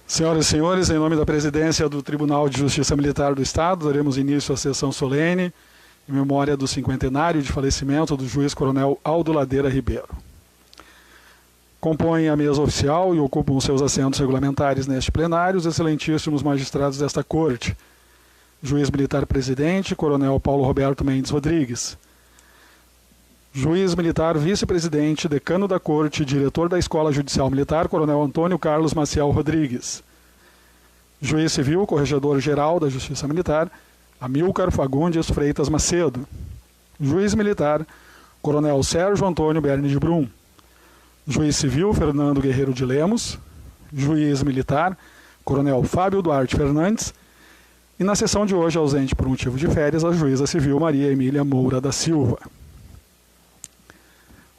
Senhoras e senhores, em nome da presidência do Tribunal de Justiça Militar do Estado, daremos início à sessão solene em memória do cinquentenário de falecimento do juiz-coronel Aldo Ladeira Ribeiro. Compõem a mesa oficial e ocupam seus assentos regulamentares neste plenário os excelentíssimos magistrados desta Corte: juiz militar presidente, coronel Paulo Roberto Mendes Rodrigues; juiz militar vice-presidente, decano da Corte, diretor da Escola Judicial Militar, coronel Antônio Carlos Maciel Rodrigues; juiz civil, corregedor-geral da Justiça Militar, Amilcar Fagundes Freitas Macedo; juiz militar, coronel Sérgio Antônio Berni de Brum; juiz civil, Fernando Guerreiro de Lemos; juiz militar, coronel Fábio Duarte Fernandes; e na sessão de hoje, ausente por motivo de férias, a juíza civil Maria Emília Moura da Silva.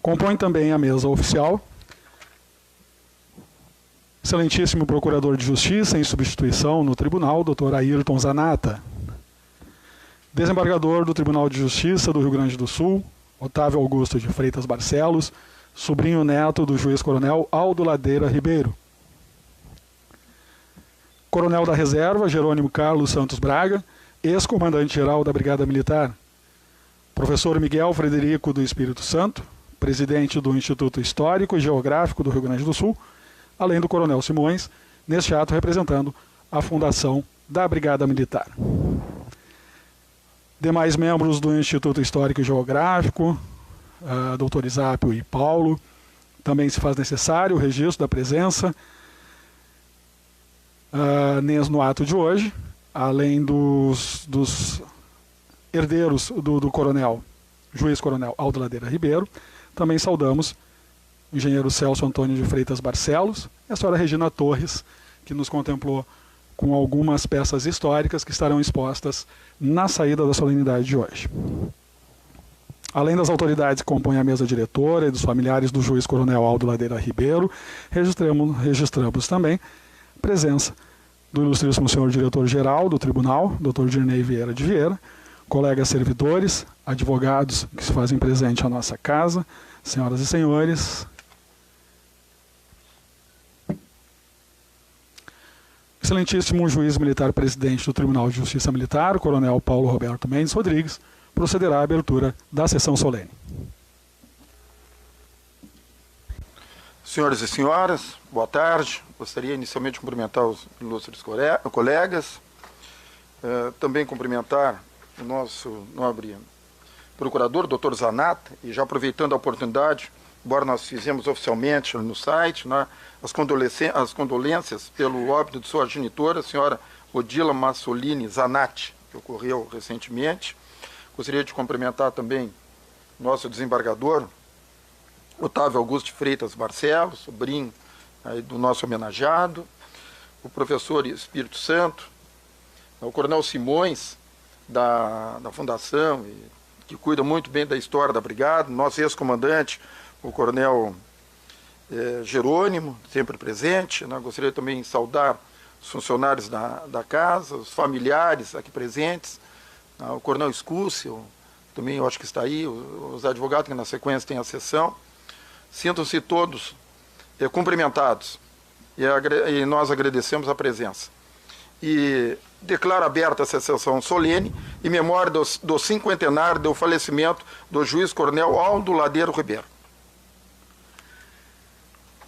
Compõe também a mesa oficial excelentíssimo procurador de Justiça em substituição no tribunal, Dr. Ayrton Zanata; desembargador do Tribunal de Justiça do Rio Grande do Sul, Otávio Augusto de Freitas Barcelos, sobrinho neto do juiz-coronel Aldo Ladeira Ribeiro; coronel da Reserva, Jerônimo Carlos Santos Braga, ex-comandante-geral da Brigada Militar; professor Miguel Frederico do Espírito Santo, presidente do Instituto Histórico e Geográfico do Rio Grande do Sul, além do coronel Simões, neste ato representando a fundação da Brigada Militar. Demais membros do Instituto Histórico e Geográfico, Dr. Isápio e Paulo, também se faz necessário o registro da presença no ato de hoje, além dos herdeiros do coronel, juiz-coronel Aldo Ladeira Ribeiro. Também saudamos o engenheiro Celso Antônio de Freitas Barcelos e a senhora Regina Torres, que nos contemplou com algumas peças históricas que estarão expostas na saída da solenidade de hoje. Além das autoridades que compõem a mesa diretora e dos familiares do juiz-coronel Aldo Ladeira Ribeiro, registramos também a presença do ilustríssimo senhor diretor-geral do Tribunal, Dr. Dirnei Vieira de Vieira, colegas servidores, advogados que se fazem presente à nossa casa, senhoras e senhores. Excelentíssimo juiz militar presidente do Tribunal de Justiça Militar, coronel Paulo Roberto Mendes Rodrigues, procederá à abertura da sessão solene. Senhoras e senhoras, boa tarde. Gostaria inicialmente de cumprimentar os ilustres colegas, também cumprimentar o nosso nobre procurador, doutor Zanata, e já aproveitando a oportunidade, embora nós fizemos oficialmente no site, né, as condolências pelo óbito de sua genitora, a senhora Odila Massolini Zanatti, que ocorreu recentemente. Gostaria de cumprimentar também nosso desembargador, Otávio Augusto de Freitas Barcelos, sobrinho aí do nosso homenageado, o professor Espírito Santo, o coronel Simões, da Fundação, que cuida muito bem da história da Brigada, nosso ex-comandante, o coronel Jerônimo, sempre presente, né? Gostaria também de saudar os funcionários da casa, os familiares aqui presentes, o coronel Escúcio, também eu acho que está aí, os advogados que na sequência têm a sessão. Sintam-se todos cumprimentados e nós agradecemos a presença. E declaro aberta essa sessão solene em memória do cinquentenário do falecimento do juiz-coronel Aldo Ladeira Ribeiro.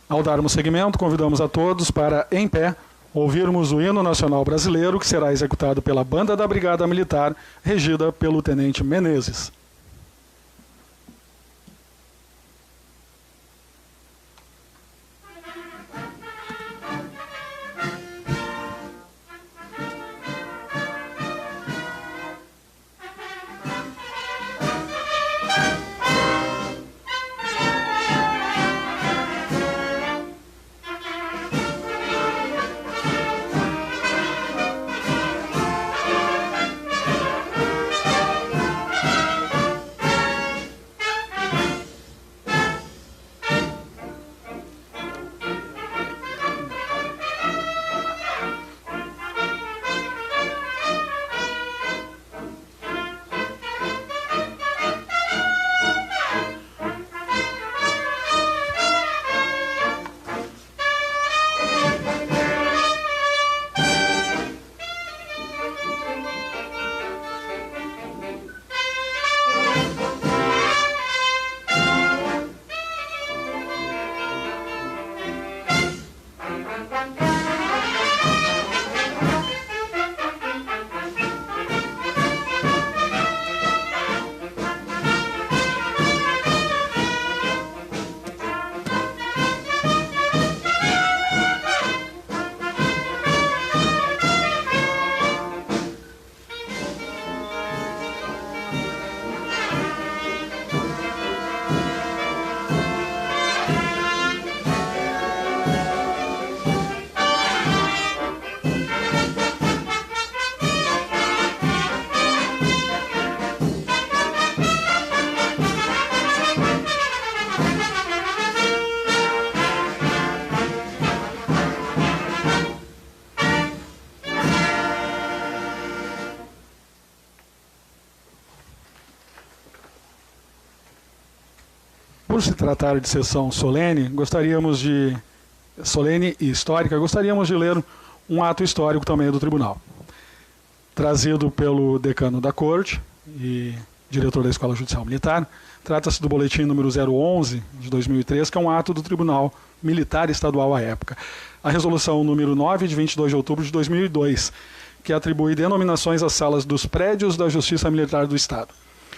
Ao darmos seguimento, convidamos a todos para, em pé, ouvirmos o hino nacional brasileiro, que será executado pela Banda da Brigada Militar, regida pelo Tenente Menezes. Por se tratar de sessão solene, solene e histórica, gostaríamos de ler um ato histórico também do Tribunal, trazido pelo decano da Corte e diretor da Escola Judicial Militar. Trata-se do boletim número 011 de 2003, que é um ato do Tribunal Militar Estadual à época. A resolução número 9 de 22 de outubro de 2002, que atribui denominações às salas dos prédios da Justiça Militar do Estado.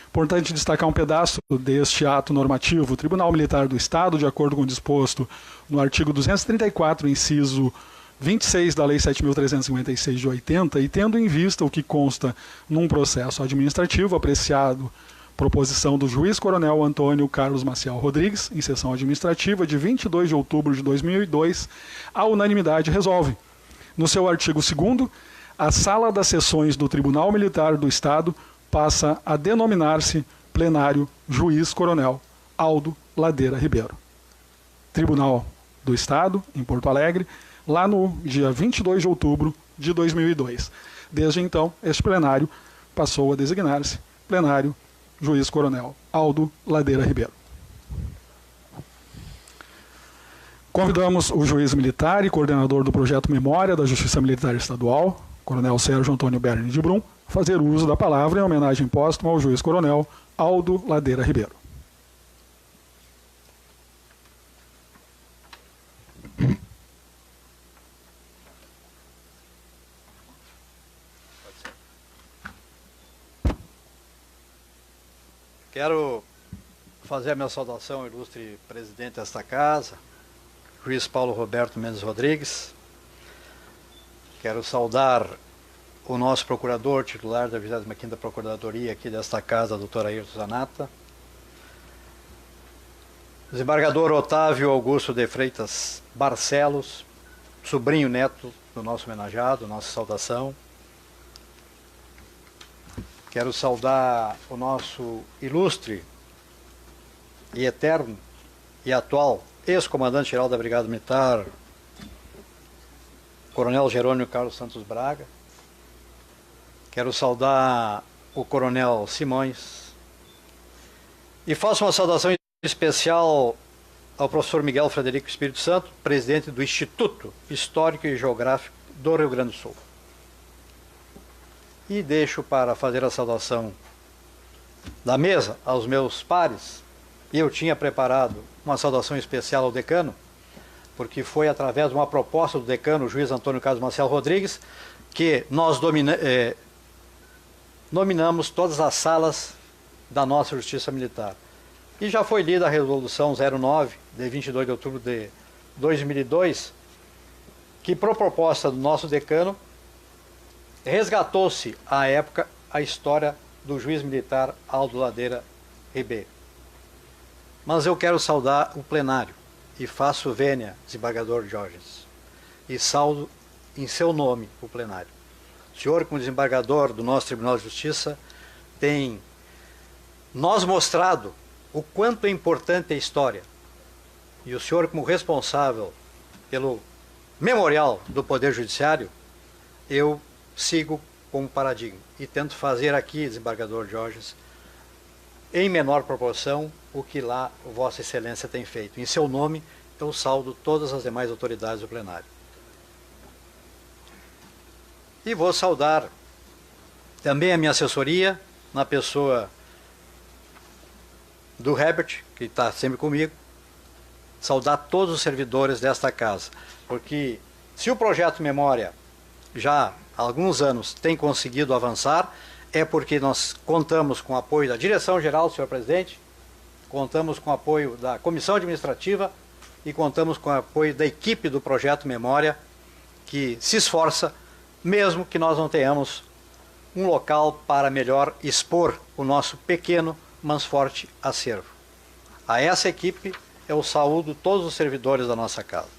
Importante destacar um pedaço deste ato normativo. O Tribunal Militar do Estado, de acordo com o disposto no artigo 234, inciso 26 da Lei 7.356 de 80, e tendo em vista o que consta num processo administrativo apreciado proposição do juiz coronel Antônio Carlos Maciel Rodrigues, em sessão administrativa de 22 de outubro de 2002, a unanimidade resolve. No seu artigo 2º, a Sala das Sessões do Tribunal Militar do Estado passa a denominar-se Plenário Juiz Coronel Aldo Ladeira Ribeiro. Tribunal do Estado, em Porto Alegre, lá no dia 22 de outubro de 2002. Desde então, este plenário passou a designar-se Plenário Juiz Coronel Aldo Ladeira Ribeiro. Convidamos o juiz militar e coordenador do projeto Memória da Justiça Militar Estadual, Coronel Sérgio Antônio Berni de Brum, fazer uso da palavra em homenagem póstuma ao juiz coronel Aldo Ladeira Ribeiro. Quero fazer a minha saudação ao ilustre presidente desta casa, juiz Paulo Roberto Mendes Rodrigues. Quero saudar o nosso procurador titular da 25ª Procuradoria aqui desta casa, doutor Ayrton Zanata. Desembargador Otávio Augusto de Freitas Barcelos, sobrinho neto do nosso homenageado, nossa saudação. Quero saudar o nosso ilustre e eterno e atual ex-comandante-geral da Brigada Militar, Coronel Jerônimo Carlos Santos Braga. Quero saudar o Coronel Simões. E faço uma saudação especial ao professor Miguel Frederico Espírito Santo, presidente do Instituto Histórico e Geográfico do Rio Grande do Sul. E deixo para fazer a saudação da mesa aos meus pares. E eu tinha preparado uma saudação especial ao decano, porque foi através de uma proposta do decano, o juiz Antônio Carlos Maciel Rodrigues, que nós nominamos todas as salas da nossa Justiça Militar. E já foi lida a resolução 09, de 22 de outubro de 2002, que, por proposta do nosso decano, resgatou-se, à época, a história do juiz militar Aldo Ladeira Ribeiro. Mas eu quero saudar o plenário, e faço vênia, desembargador Jorges, e saudo em seu nome o plenário. O senhor, como desembargador do nosso Tribunal de Justiça, tem nos mostrado o quanto é importante a história. E o senhor, como responsável pelo memorial do Poder Judiciário, eu sigo como paradigma e tento fazer aqui, desembargador Jorges, em menor proporção, o que lá Vossa Excelência tem feito. Em seu nome, eu saudo todas as demais autoridades do plenário. E vou saudar também a minha assessoria, na pessoa do Herbert, que está sempre comigo, saudar todos os servidores desta casa, porque Se o projeto Memória já há alguns anos tem conseguido avançar, é porque nós contamos com o apoio da direção-geral, senhor presidente, contamos com o apoio da comissão administrativa e contamos com o apoio da equipe do projeto Memória, que se esforça, mesmo que nós não tenhamos um local para melhor expor o nosso pequeno, mas forte acervo. A essa equipe eu saúdo todos os servidores da nossa casa.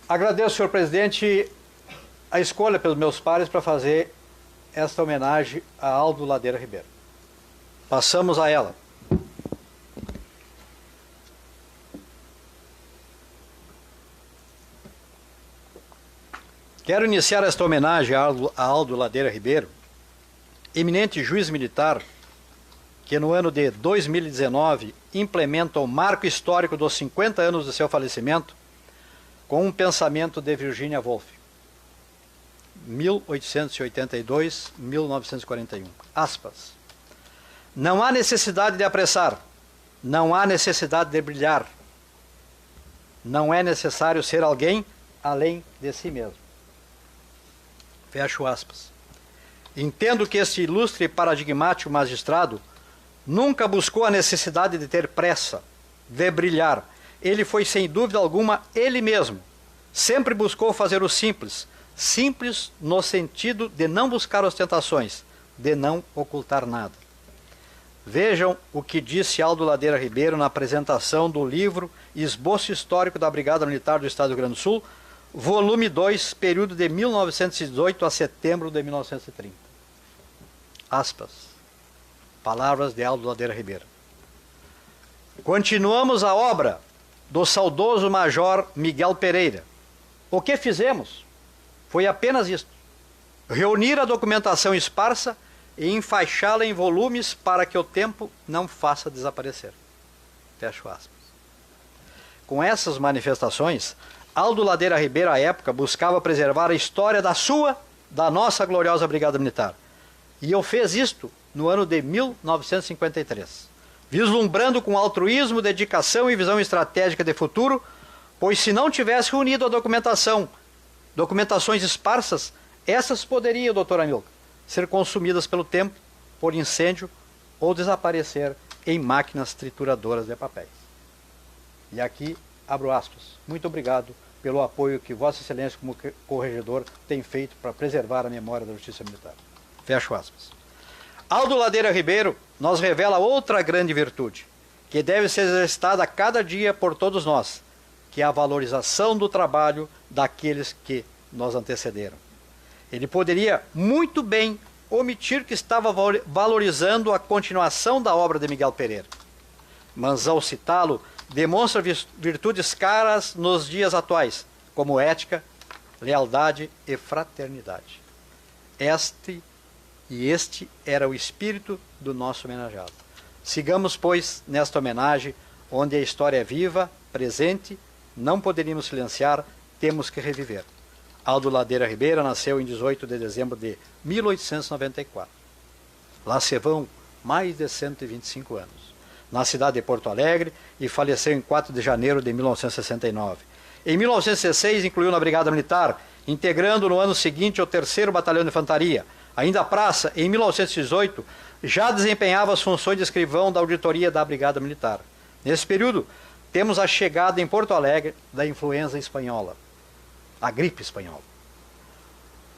Agradeço, senhor presidente, a escolha pelos meus pares para fazer esta homenagem a Aldo Ladeira Ribeiro. Passamos a ela. Quero iniciar esta homenagem a Aldo Ladeira Ribeiro, eminente juiz militar, que no ano de 2019 implementa o marco histórico dos 50 anos de seu falecimento com um pensamento de Virginia Woolf, 1882-1941. Aspas. Não há necessidade de apressar, não há necessidade de brilhar, não é necessário ser alguém além de si mesmo. Fecho aspas. Entendo que este ilustre e paradigmático magistrado nunca buscou a necessidade de ter pressa, de brilhar. Ele foi, sem dúvida alguma, ele mesmo. Sempre buscou fazer o simples, simples no sentido de não buscar ostentações, de não ocultar nada. Vejam o que disse Aldo Ladeira Ribeiro na apresentação do livro Esboço Histórico da Brigada Militar do Estado do Rio Grande do Sul, volume 2, período de 1918 a setembro de 1930. Aspas. Palavras de Aldo Ladeira Ribeiro. Continuamos a obra do saudoso Major Miguel Pereira. O que fizemos foi apenas isto: reunir a documentação esparsa e enfaixá-la em volumes para que o tempo não faça desaparecer. Fecho aspas. Com essas manifestações, Aldo Ladeira Ribeiro, à época, buscava preservar a história da nossa gloriosa Brigada Militar. E eu fiz isto no ano de 1953, vislumbrando com altruísmo, dedicação e visão estratégica de futuro, pois se não tivesse reunido a documentações esparsas, essas poderiam, doutor Amilcar, ser consumidas pelo tempo, por incêndio ou desaparecer em máquinas trituradoras de papéis. E aqui abro aspas. Muito obrigado pelo apoio que Vossa Excelência, como corregedor, tem feito para preservar a memória da Justiça Militar. Fecho aspas. Aldo Ladeira Ribeiro nos revela outra grande virtude, que deve ser exercitada a cada dia por todos nós, que é a valorização do trabalho daqueles que nos antecederam. Ele poderia muito bem omitir que estava valorizando a continuação da obra de Miguel Pereira, mas ao citá-lo, demonstra virtudes caras nos dias atuais, como ética, lealdade e fraternidade. Este era o espírito do nosso homenageado. Sigamos, pois, nesta homenagem, onde a história é viva, presente, não poderíamos silenciar, temos que reviver. Aldo Ladeira Ribeiro nasceu em 18 de dezembro de 1894. Lá se vão mais de 125 anos. Na cidade de Porto Alegre, e faleceu em 4 de janeiro de 1969. Em 1916, incluiu na Brigada Militar, integrando no ano seguinte o 3º Batalhão de Infantaria. Ainda praça, em 1918, já desempenhava as funções de escrivão da auditoria da Brigada Militar. Nesse período, temos a chegada em Porto Alegre da influenza espanhola, a gripe espanhola.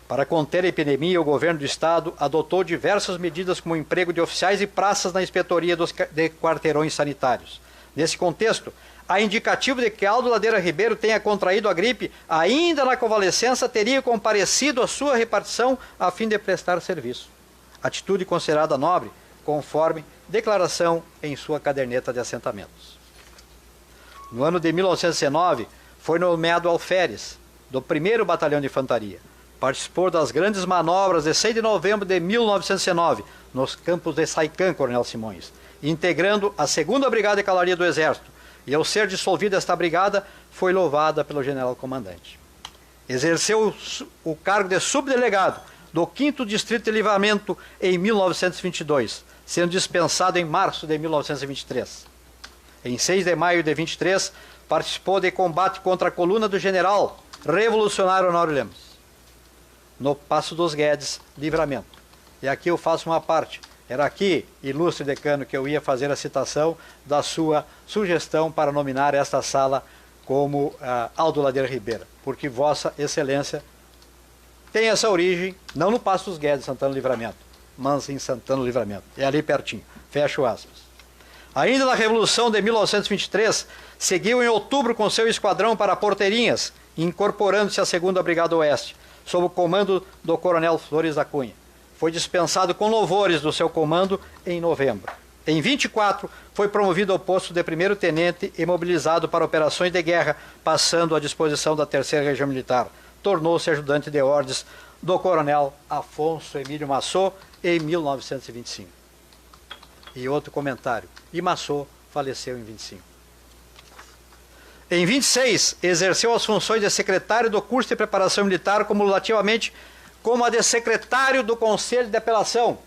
Para conter a epidemia, o governo do estado adotou diversas medidas como o emprego de oficiais e praças na inspetoria de quarteirões sanitários. Nesse contexto, há indicativo de que Aldo Ladeira Ribeiro tenha contraído a gripe, ainda na convalescença teria comparecido à sua repartição a fim de prestar serviço. Atitude considerada nobre, conforme declaração em sua caderneta de assentamentos. No ano de 1919, foi nomeado alferes do 1º Batalhão de Infantaria. Participou das grandes manobras de 6 de novembro de 1919, nos campos de Saicã, Coronel Simões, integrando a 2ª Brigada de Cavalaria do Exército, e ao ser dissolvida esta brigada, foi louvada pelo general comandante. Exerceu o cargo de subdelegado do 5º Distrito de Livramento em 1922, sendo dispensado em março de 1923. Em 6 de maio de 23, participou de combate contra a coluna do general revolucionário Honório Lemos, no Passo dos Guedes, Livramento. E aqui eu faço uma parte. Era aqui, ilustre decano, que eu ia fazer a citação da sua sugestão para nominar esta sala como Aldo Ladeira Ribeira, porque Vossa Excelência tem essa origem, não no Passo dos Guedes, Santana do Livramento, mas em Santana do Livramento. É ali pertinho. Fecho aspas. Ainda na Revolução de 1923, seguiu em outubro com seu esquadrão para Porteirinhas, incorporando-se à 2ª Brigada Oeste, sob o comando do coronel Flores da Cunha. Foi dispensado com louvores do seu comando em novembro. Em 24, foi promovido ao posto de 1º tenente e mobilizado para operações de guerra, passando à disposição da 3ª Região Militar. Tornou-se ajudante de ordens do coronel Afonso Emílio Massot em 1925. E outro comentário. E Massot faleceu em 25. Em 26, exerceu as funções de secretário do curso de preparação militar, cumulativamente como a de secretário do Conselho de Apelação.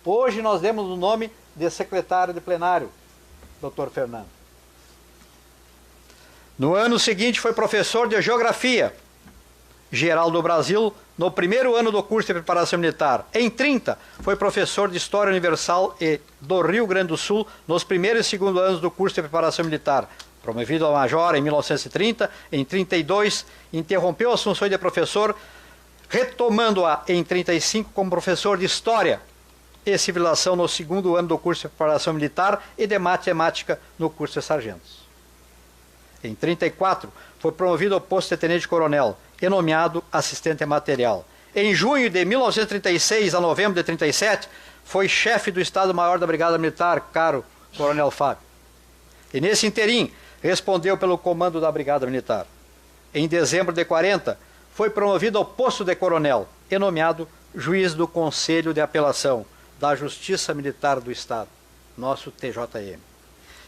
Hoje nós demos o nome de secretário de plenário, Dr. Fernando. No ano seguinte foi professor de Geografia Geral do Brasil, no 1º ano do curso de preparação militar. Em 30, foi professor de História Universal e do Rio Grande do Sul, nos 1º e 2º anos do curso de preparação militar. Promovido a major em 1930, em 32, interrompeu as funções de professor, retomando-a em 35 como professor de História e Civilização no 2º ano do curso de preparação militar e de Matemática no curso de sargentos. Em 34, foi promovido ao posto de tenente-coronel e nomeado assistente material. Em junho de 1936 a novembro de 37, foi chefe do Estado-Maior da Brigada Militar, caro coronel Fábio. E nesse interim, respondeu pelo comando da Brigada Militar. Em dezembro de 40, foi promovido ao posto de coronel e nomeado juiz do Conselho de Apelação da Justiça Militar do Estado, nosso TJM.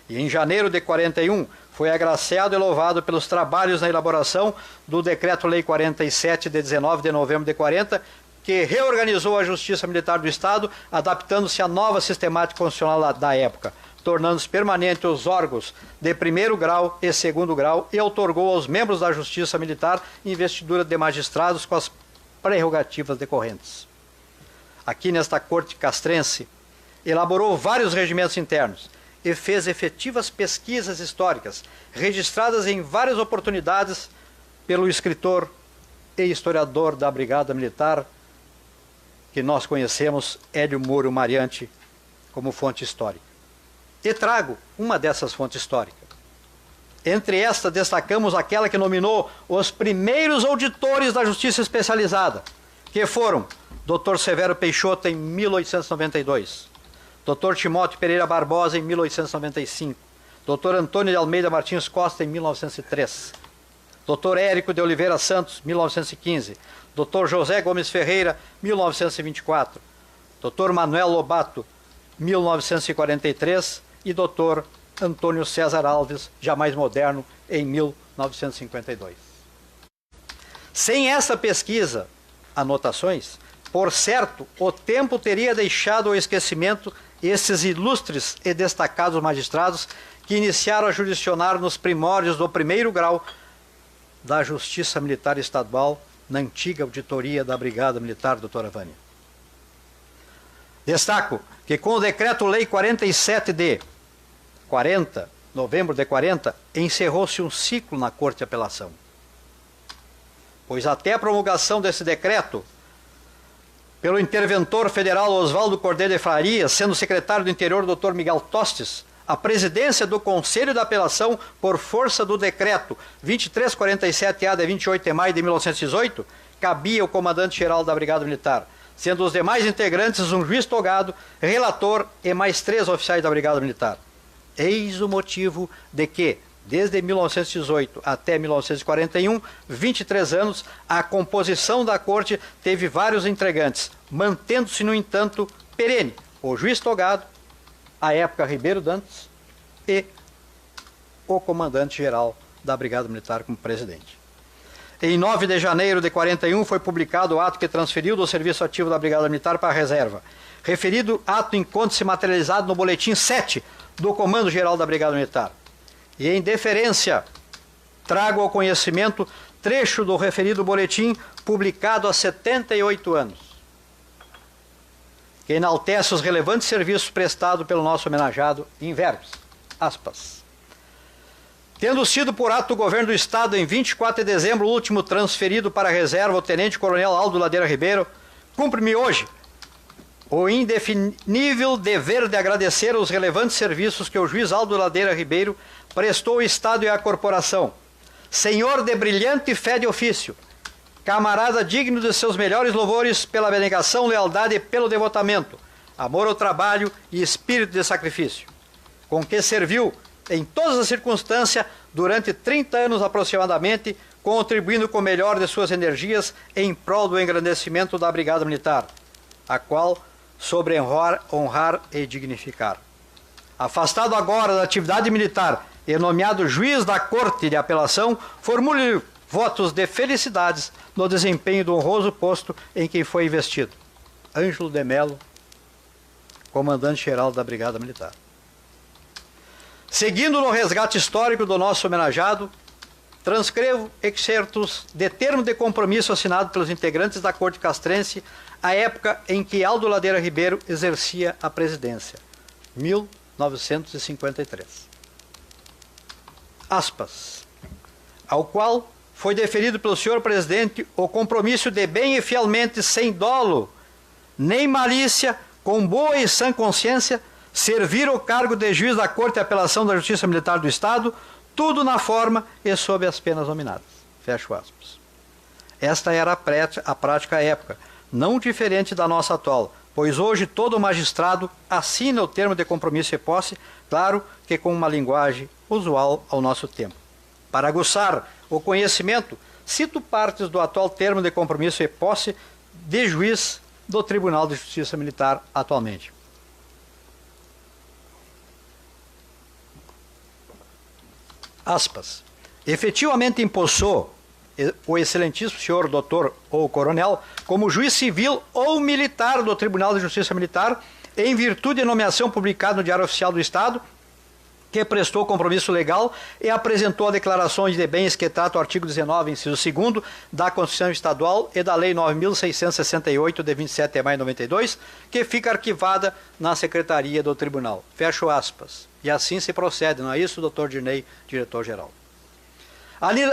E em janeiro de 41, foi agraciado e louvado pelos trabalhos na elaboração do Decreto-Lei 47, de 19 de novembro de 40, que reorganizou a Justiça Militar do Estado, adaptando-se à nova sistemática constitucional da época, tornando-se permanentes os órgãos de 1º grau e 2º grau e outorgou aos membros da Justiça Militar investidura de magistrados com as prerrogativas decorrentes. Aqui nesta corte castrense, elaborou vários regimentos internos e fez efetivas pesquisas históricas, registradas em várias oportunidades pelo escritor e historiador da Brigada Militar, que nós conhecemos, Hélio Moro Mariante, como fonte histórica. E trago uma dessas fontes históricas. Entre estas, destacamos aquela que nominou os primeiros auditores da Justiça Especializada, que foram Dr. Severo Peixoto, em 1892, Dr. Timóteo Pereira Barbosa, em 1895, Dr. Antônio de Almeida Martins Costa, em 1903, Dr. Érico de Oliveira Santos, 1915, Dr. José Gomes Ferreira, 1924, Dr. Manuel Lobato, 1943, e Dr. Antônio César Alves, já mais moderno, em 1952. Sem essa pesquisa, anotações, por certo, o tempo teria deixado ao esquecimento esses ilustres e destacados magistrados que iniciaram a jurisdicionar nos primórdios do 1º grau da Justiça Militar Estadual, na antiga auditoria da Brigada Militar, doutora Vânia. Destaco que com o Decreto-Lei 47 de 40, novembro de 40, encerrou-se um ciclo na Corte de Apelação. Pois até a promulgação desse decreto, pelo interventor federal Oswaldo Cordeiro de Farias, sendo secretário do Interior o Dr. Miguel Tostes, a presidência do Conselho da Apelação, por força do decreto 2347-A de 28 de maio de 1918, cabia ao comandante-geral da Brigada Militar, sendo os demais integrantes um juiz togado, relator e mais 3 oficiais da Brigada Militar. Eis o motivo de que, desde 1918 até 1941, 23 anos, a composição da Corte teve vários integrantes, mantendo-se, no entanto, perene o juiz togado, à época Ribeiro Dantas, e o comandante-geral da Brigada Militar como presidente. Em 9 de janeiro de 41 foi publicado o ato que transferiu do serviço ativo da Brigada Militar para a reserva. Referido ato encontra-se materializado no boletim 7 do Comando Geral da Brigada Militar. E em deferência trago ao conhecimento trecho do referido boletim publicado há 78 anos, que enaltece os relevantes serviços prestados pelo nosso homenageado em verbos, aspas. Tendo sido por ato do governo do Estado, em 24 de dezembro último, transferido para a reserva o tenente-coronel Aldo Ladeira Ribeiro, cumpre-me hoje o indefinível dever de agradecer os relevantes serviços que o juiz Aldo Ladeira Ribeiro prestou ao Estado e à corporação. Senhor de brilhante fé de ofício, camarada digno de seus melhores louvores pela abnegação, lealdade e pelo devotamento, amor ao trabalho e espírito de sacrifício, com que serviu em todas as circunstâncias durante 30 anos aproximadamente, contribuindo com o melhor de suas energias em prol do engrandecimento da Brigada Militar, a qual sobre honrar e dignificar. Afastado agora da atividade militar e nomeado juiz da Corte de Apelação, formule votos de felicidades no desempenho do honroso posto em que foi investido. Ângelo de Melo, comandante-geral da Brigada Militar. Seguindo no resgate histórico do nosso homenageado, transcrevo excertos de termo de compromisso assinado pelos integrantes da Corte Castrense à época em que Aldo Ladeira Ribeiro exercia a presidência, 1953. Aspas. Ao qual foi deferido pelo senhor presidente o compromisso de bem e fielmente, sem dolo, nem malícia, com boa e sã consciência, servir o cargo de juiz da Corte de Apelação da Justiça Militar do Estado, tudo na forma e sob as penas nominadas. Fecho aspas. Esta era a prática à época, não diferente da nossa atual, pois hoje todo magistrado assina o termo de compromisso e posse, claro que com uma linguagem usual ao nosso tempo. Para aguçar o conhecimento, cito partes do atual termo de compromisso e posse de juiz do Tribunal de Justiça Militar atualmente. Aspas. Efetivamente empossou o excelentíssimo senhor doutor ou coronel como juiz civil ou militar do Tribunal de Justiça Militar, em virtude de nomeação publicada no Diário Oficial do Estado, que prestou compromisso legal e apresentou declarações de bens que trata o artigo 19, inciso 2º, da Constituição Estadual e da Lei 9.668, de 27 de maio de 92, que fica arquivada na Secretaria do Tribunal. Fecho aspas. E assim se procede, não é isso, doutor Dirney, diretor-geral?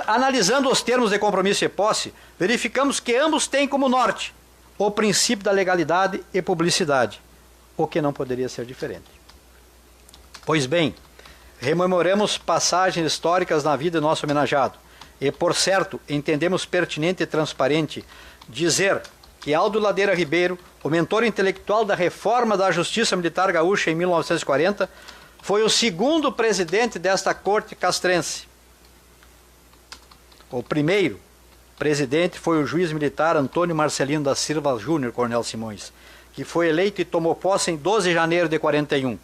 Analisando os termos de compromisso e posse, verificamos que ambos têm como norte o princípio da legalidade e publicidade, o que não poderia ser diferente. Pois bem, rememoramos passagens históricas na vida do nosso homenageado, e, por certo, entendemos pertinente e transparente dizer que Aldo Ladeira Ribeiro, o mentor intelectual da reforma da Justiça Militar Gaúcha em 1940, foi o segundo presidente desta Corte Castrense. O primeiro presidente foi o juiz militar Antônio Marcelino da Silva Júnior, Coronel Simões, que foi eleito e tomou posse em 12 de janeiro de 41.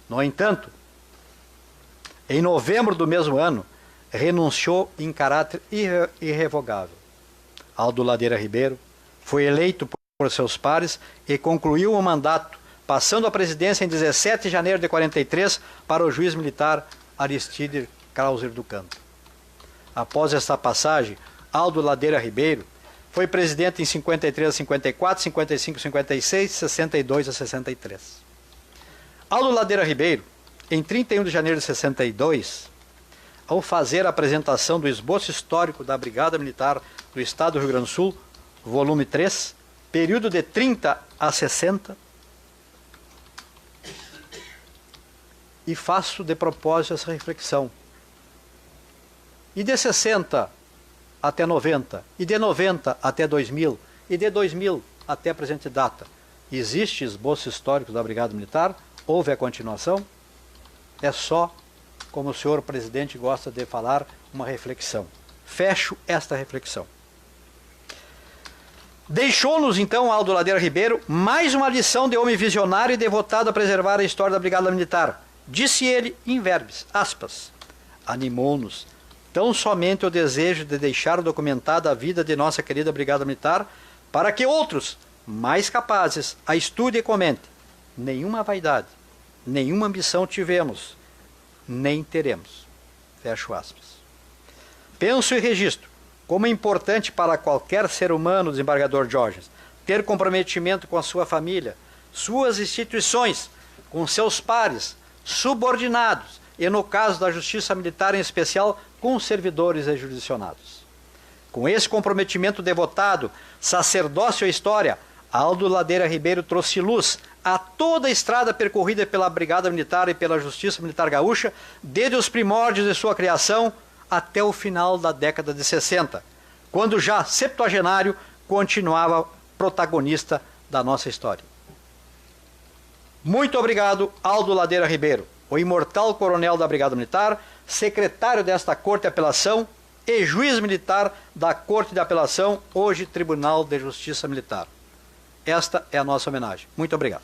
No entanto, em novembro do mesmo ano, renunciou em caráter irrevogável. Aldo Ladeira Ribeiro foi eleito por seus pares e concluiu o mandato, passando a presidência em 17 de janeiro de 43 para o juiz militar Aristide Krauser do Campo. Após esta passagem, Aldo Ladeira Ribeiro foi presidente em 53 a 54, 55 a 56, 62 a 63. Aldo Ladeira Ribeiro, em 31 de janeiro de 62, ao fazer a apresentação do esboço histórico da Brigada Militar do Estado do Rio Grande do Sul, volume 3, período de 30 a 60, e faço de propósito essa reflexão. E de 60 até 90, e de 90 até 2000, e de 2000 até a presente data, existe esboço histórico da Brigada Militar? Houve a continuação? É só, como o senhor presidente gosta de falar, uma reflexão. Fecho esta reflexão. Deixou-nos então Aldo Ladeira Ribeiro mais uma lição de homem visionário e devotado a preservar a história da Brigada Militar. Disse ele em verbes, aspas, animou-nos tão somente o desejo de deixar documentada a vida de nossa querida Brigada Militar, para que outros, mais capazes, a estudem e comentem. Nenhuma vaidade, nenhuma ambição tivemos, nem teremos. Fecho aspas. Penso e registro como é importante para qualquer ser humano, desembargador Diógenes, ter comprometimento com a sua família, suas instituições, com seus pares, subordinados e, no caso da Justiça Militar em especial, com servidores e jurisdicionados. Com esse comprometimento devotado, sacerdócio e história, Aldo Ladeira Ribeiro trouxe luz a toda a estrada percorrida pela Brigada Militar e pela Justiça Militar Gaúcha, desde os primórdios de sua criação até o final da década de 60, quando já septuagenário continuava protagonista da nossa história. Muito obrigado, Aldo Ladeira Ribeiro, o imortal coronel da Brigada Militar, secretário desta Corte de Apelação e juiz militar da Corte de Apelação, hoje Tribunal de Justiça Militar. Esta é a nossa homenagem. Muito obrigado.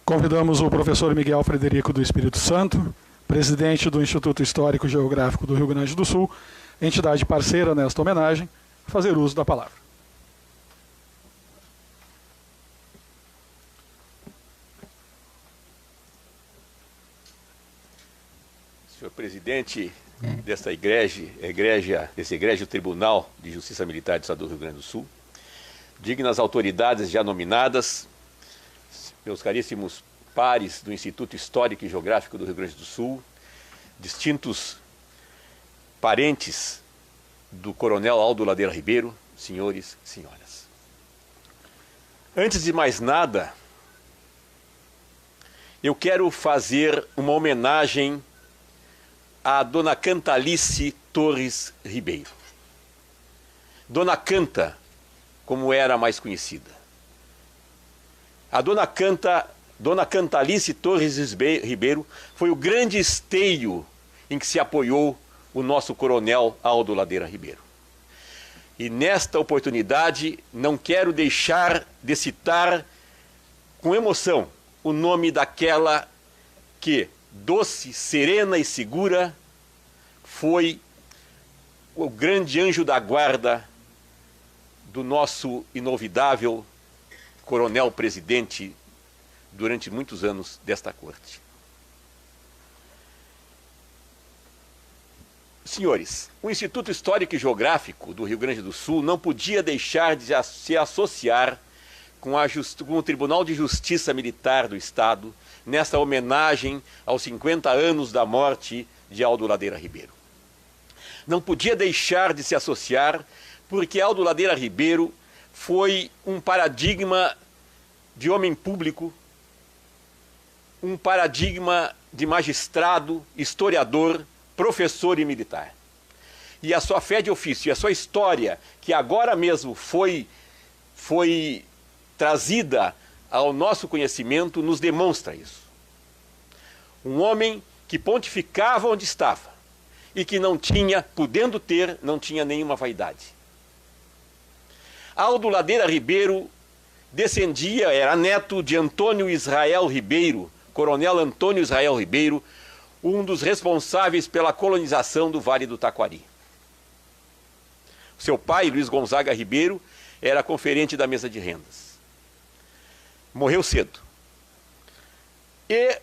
Convidamos o professor Miguel Frederico do Espírito Santo, presidente do Instituto Histórico e Geográfico do Rio Grande do Sul, entidade parceira nesta homenagem, a fazer uso da palavra. Senhor presidente desta desse egrégio Tribunal de Justiça Militar do Estado do Rio Grande do Sul, dignas autoridades já nominadas, meus caríssimos pares do Instituto Histórico e Geográfico do Rio Grande do Sul, distintos parentes do coronel Aldo Ladeira Ribeiro, senhores e senhoras. Antes de mais nada, eu quero fazer uma homenagem à Dona Cantalice Torres Ribeiro. Dona Canta, como era mais conhecida. A Dona Cantalice Torres Ribeiro foi o grande esteio em que se apoiou o nosso coronel Aldo Ladeira Ribeiro. E nesta oportunidade não quero deixar de citar com emoção o nome daquela que, doce, serena e segura, foi o grande anjo da guarda do nosso inolvidável coronel presidente durante muitos anos desta corte. Senhores, o Instituto Histórico e Geográfico do Rio Grande do Sul não podia deixar de se associar com o Tribunal de Justiça Militar do Estado nesta homenagem aos 50 anos da morte de Aldo Ladeira Ribeiro. Não podia deixar de se associar porque Aldo Ladeira Ribeiro foi um paradigma de homem público, um paradigma de magistrado, historiador, professor e militar. E a sua fé de ofício e a sua história, que agora mesmo foi trazida ao nosso conhecimento, nos demonstra isso. Um homem que pontificava onde estava e que não tinha, podendo ter, não tinha nenhuma vaidade. Aldo Ladeira Ribeiro descendia, era neto de Antônio Israel Ribeiro, coronel Antônio Israel Ribeiro, um dos responsáveis pela colonização do Vale do Taquari. Seu pai, Luiz Gonzaga Ribeiro, era conferente da mesa de rendas. Morreu cedo. E,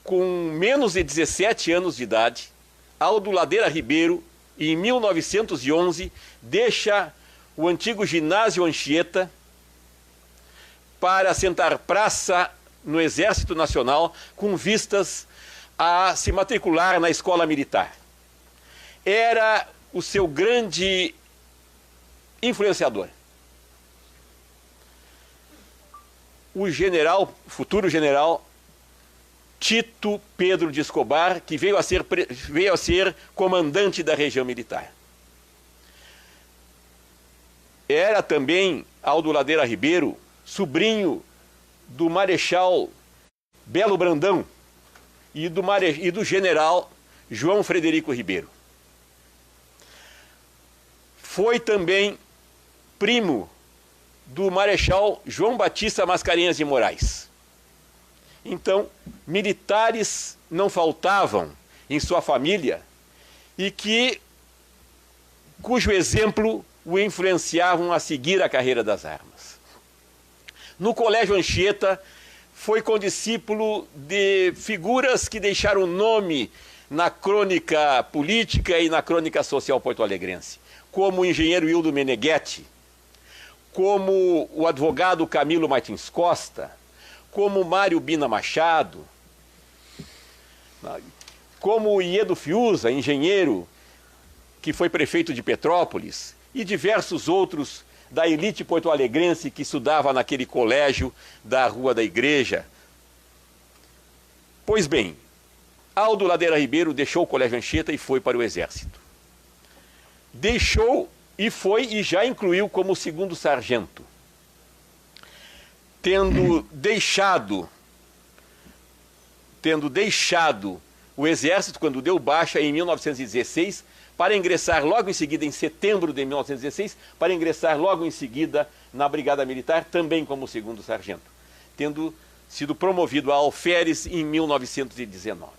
com menos de 17 anos de idade, Aldo Ladeira Ribeiro, em 1911, deixa o antigo ginásio Anchieta para assentar praça no Exército Nacional com vistas a se matricular na escola militar. Era o seu grande influenciador. O futuro general Tito Pedro de Escobar, que veio a ser comandante da região militar. Era também Aldo Ladeira Ribeiro, sobrinho do Marechal Belo Brandão e do general João Frederico Ribeiro. Foi também primo do Marechal João Batista Mascarenhas de Moraes. Então, militares não faltavam em sua família e que cujo exemplo o influenciavam a seguir a carreira das armas. No Colégio Anchieta, foi condiscípulo de figuras que deixaram nome na crônica política e na crônica social porto-alegrense, como o engenheiro Hildo Meneghetti, como o advogado Camilo Martins Costa, como Mário Bina Machado, como o Iedo Fiuza, engenheiro que foi prefeito de Petrópolis, e diversos outros da elite porto-alegrense que estudava naquele colégio da Rua da Igreja. Pois bem, Aldo Ladeira Ribeiro deixou o Colégio Anchieta e foi para o Exército. Deixou e foi e já incluiu como segundo sargento. Tendo deixado o Exército quando deu baixa em 1916, para ingressar logo em seguida, em setembro de 1916, para ingressar logo em seguida na Brigada Militar, também como segundo sargento, tendo sido promovido a alferes em 1919.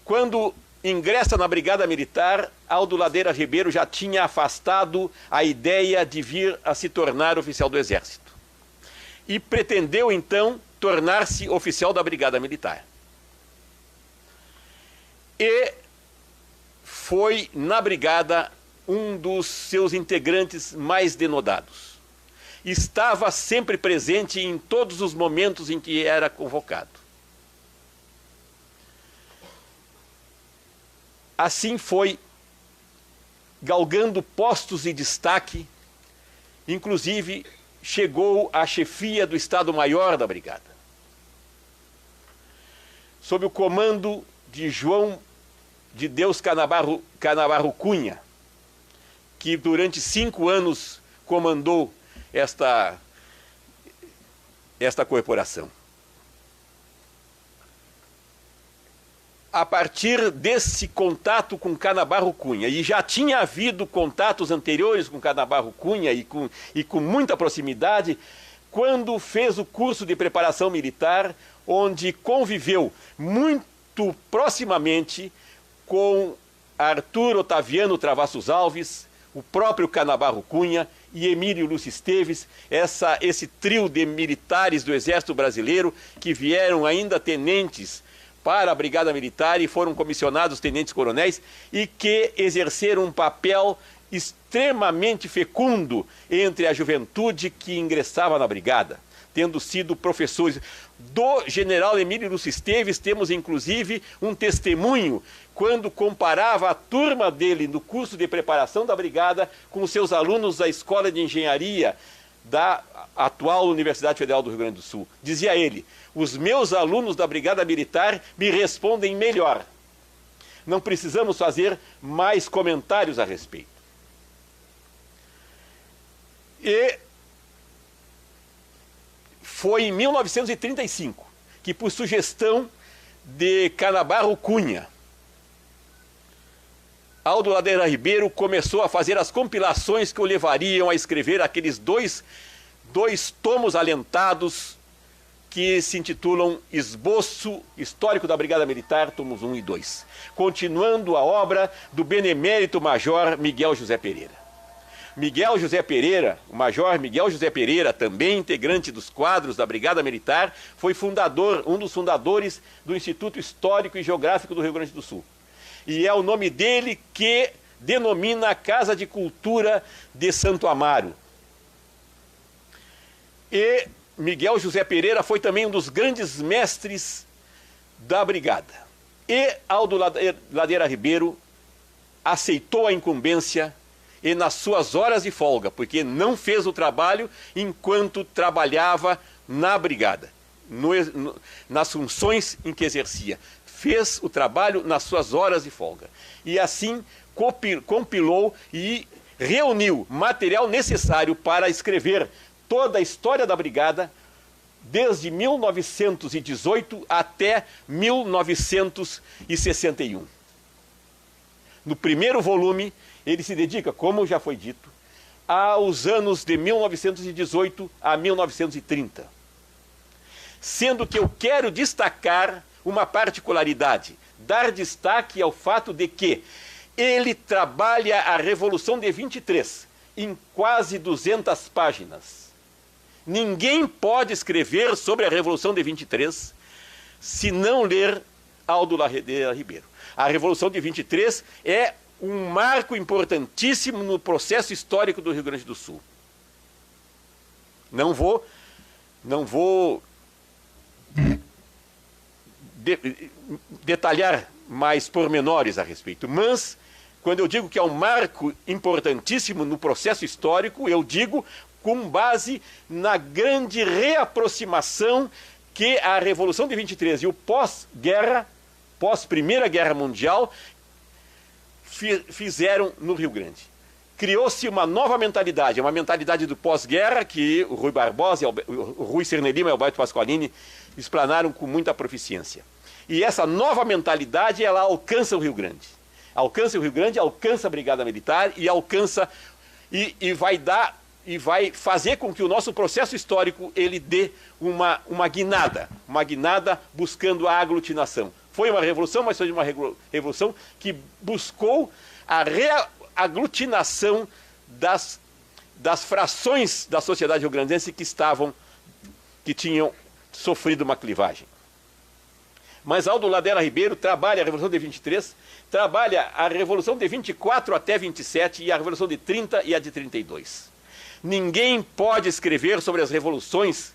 Quando ingressa na Brigada Militar, Aldo Ladeira Ribeiro já tinha afastado a ideia de vir a se tornar oficial do Exército. E pretendeu, então, tornar-se oficial da Brigada Militar. E foi na Brigada um dos seus integrantes mais denodados. Estava sempre presente em todos os momentos em que era convocado. Assim foi galgando postos de destaque, inclusive chegou à chefia do Estado-Maior da Brigada. Sob o comando de João de Deus Canabarro Cunha, que durante 5 anos comandou esta corporação. A partir desse contato com Canabarro Cunha, e já tinha havido contatos anteriores com Canabarro Cunha e com muita proximidade, quando fez o curso de preparação militar, onde conviveu muito proximamente com Arthur Otaviano Travassos Alves, o próprio Canabarro Cunha e Emílio Lúcio Esteves, esse trio de militares do Exército Brasileiro que vieram ainda tenentes para a Brigada Militar e foram comissionados tenentes-coronéis e que exerceram um papel extremamente fecundo entre a juventude que ingressava na Brigada, tendo sido professores. Do general Emílio Lúcio Esteves temos inclusive um testemunho quando comparava a turma dele no curso de preparação da Brigada com os seus alunos da Escola de Engenharia da atual Universidade Federal do Rio Grande do Sul. Dizia ele: os meus alunos da Brigada Militar me respondem melhor. Não precisamos fazer mais comentários a respeito. E foi em 1935 que, por sugestão de Canabarro Cunha, Aldo Ladeira Ribeiro começou a fazer as compilações que o levariam a escrever aqueles dois tomos alentados que se intitulam Esboço Histórico da Brigada Militar, tomos 1 e 2, continuando a obra do benemérito Major Miguel José Pereira. Miguel José Pereira, o Major Miguel José Pereira, também integrante dos quadros da Brigada Militar, foi um dos fundadores do Instituto Histórico e Geográfico do Rio Grande do Sul. E é o nome dele que denomina a Casa de Cultura de Santo Amaro. E Miguel José Pereira foi também um dos grandes mestres da Brigada. E Aldo Ladeira Ribeiro aceitou a incumbência e nas suas horas de folga, porque não fez o trabalho enquanto trabalhava na Brigada, nas funções em que exercia. Fez o trabalho nas suas horas de folga. E assim compilou e reuniu material necessário para escrever toda a história da Brigada, desde 1918 até 1961. No primeiro volume, ele se dedica, como já foi dito, aos anos de 1918 a 1930. Sendo que eu quero destacar uma particularidade, dar destaque ao fato de que ele trabalha a Revolução de 23 em quase 200 páginas. Ninguém pode escrever sobre a Revolução de 23 se não ler Aldo Ladeira Ribeiro. A Revolução de 23 é um marco importantíssimo no processo histórico do Rio Grande do Sul. Não vou detalhar mais pormenores a respeito, mas quando eu digo que é um marco importantíssimo no processo histórico, eu digo com base na grande reaproximação que a Revolução de 23 e o pós-guerra, pós-Primeira Guerra Mundial, fizeram no Rio Grande. Criou-se uma nova mentalidade, uma mentalidade do pós-guerra, que o Rui Barbosa, o Rui Cirne Lima e o Alberto Pasqualini explanaram com muita proficiência. E essa nova mentalidade, ela alcança o Rio Grande. Alcança o Rio Grande, alcança a Brigada Militar e alcança e vai fazer com que o nosso processo histórico ele dê uma guinada buscando a aglutinação. Foi uma revolução, mas foi uma revolução que buscou a reaglutinação das frações da sociedade rio-grandense que tinham sofrido uma clivagem. Mas Aldo Ladeira Ribeiro trabalha a Revolução de 23, trabalha a Revolução de 24 até 27 e a Revolução de 30 e a de 32. Ninguém pode escrever sobre as revoluções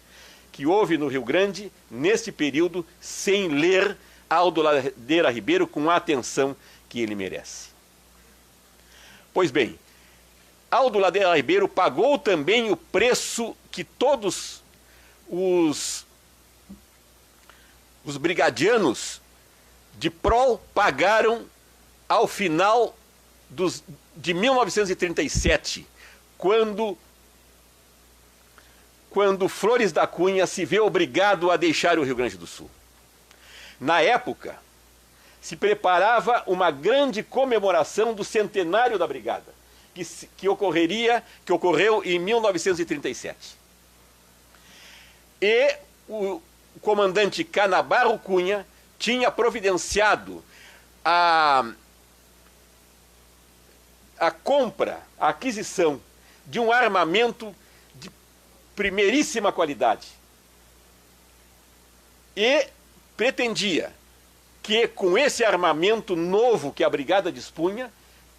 que houve no Rio Grande neste período sem ler Aldo Ladeira Ribeiro com a atenção que ele merece. Pois bem, Aldo Ladeira Ribeiro pagou também o preço que todos os brigadianos de prol pagaram ao final de 1937, quando Flores da Cunha se vê obrigado a deixar o Rio Grande do Sul. Na época, se preparava uma grande comemoração do centenário da Brigada, que ocorreu em 1937. E o comandante Canabarro Cunha tinha providenciado a compra, a aquisição de um armamento de primeiríssima qualidade. E pretendia que, com esse armamento novo que a Brigada dispunha,